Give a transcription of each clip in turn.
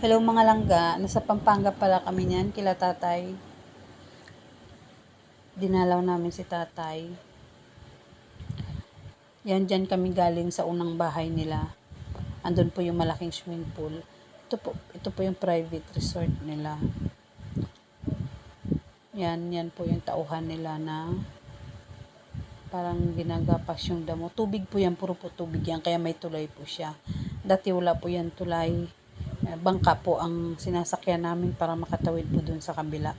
Hello mga langga, nasa Pampanga pala kami niyan, kila tatay. Dinalaw namin si tatay. Yan, dyan kami galing sa unang bahay nila. Andun po yung malaking swimming pool. Ito po yung private resort nila. Yan po yung tauhan nila na parang ginagapas yung damo. Tubig po yan, puro po tubig yan, kaya may tulay po siya. Dati wala po yan tulay. Bangka po ang sinasakyan namin para makatawid po dun sa kabila.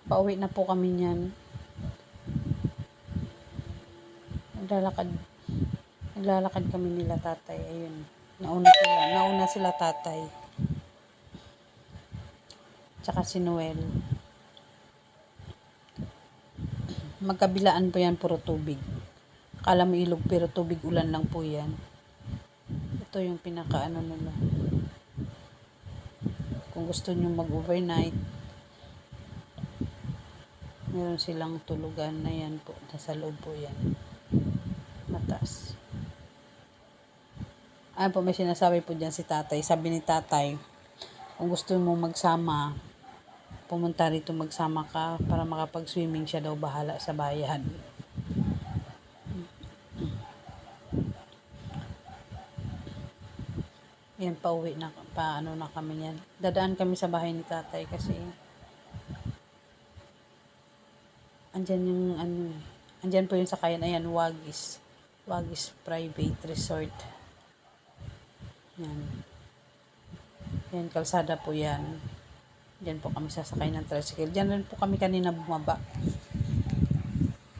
Pauwi na po kami niyan. Naglalakad kami nila tatay. Ayun. Nauna sila tatay. Tsaka si Noel. Magkabilaan po yan, puro tubig. Akala mo ilog pero tubig ulan lang po yan. Ito yung pinakaano nila. Kung gusto nyo mag-overnight, meron silang tulugan na yan po. Nasa loob po yan. Mataas. Ayan po, may sinasabi po dyan si tatay. Sabi ni tatay, kung gusto mo magsama, pumunta rito magsama ka para makapag-swimming, siya daw bahala sa bayan. Yan, pauwi na, paano na kami yan. Dadaan kami sa bahay ni tatay kasi andyan yung andyan po yung sakayan. Ayan, Wagis Private Resort. Yan, kalsada po yan. Diyan po kami sasakay ng tricycle. Diyan rin po kami kanina bumaba.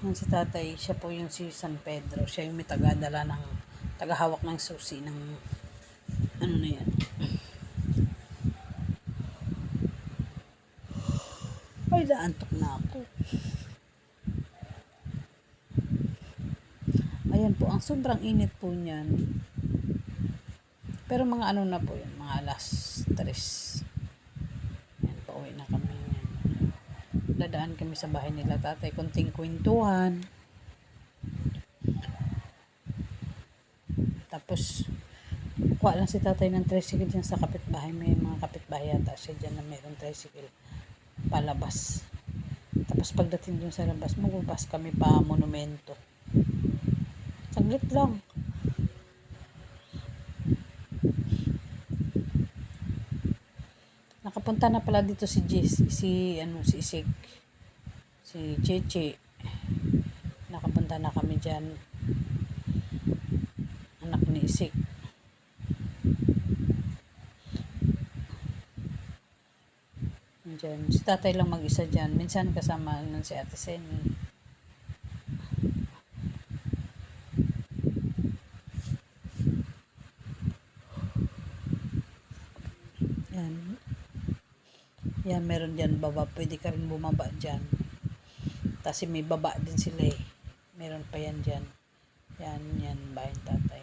Yan si tatay, siya po yung si San Pedro. Siya yung may tagahawak ng susi ng ano na yan. Ay, naantok na ako. Ayan po, ang sobrang init po niyan. Pero mga ano na po yun, mga alas 3. Ayan, pauwi na kami yan. Dadaan kami sa bahay nila tatay, kunting kwentuhan. Tapos kuha lang si tatay ng tricycle dyan sa kapitbahay. May mga kapitbahay yata siya dyan na mayroong tricycle palabas. Tapos pagdating dun sa labas, magbabas kami pa monumento. Saglit lang. Nakapunta na pala dito si Isik, si Cheche. Nakapunta na kami dyan. Anak ni Isik. Dyan. Si tatay lang mag-isa dyan. Minsan kasama nun si Ate Seni. Yan, meron dyan baba. Pwede ka rin bumaba dyan. Kasi may baba din sila eh. Meron pa yan dyan. Yan, bahay tatay.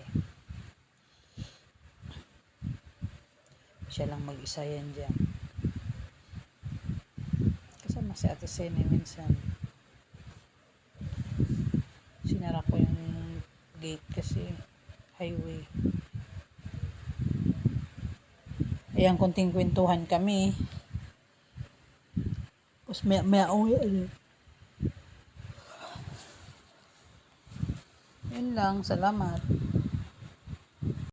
Siya lang mag-isa yan dyan. Kasama si Ate Seni minsan. Sinara ko yung gate kasi highway. Ayan, konting kwentuhan kami. Tapos may uwi. Yun lang, salamat.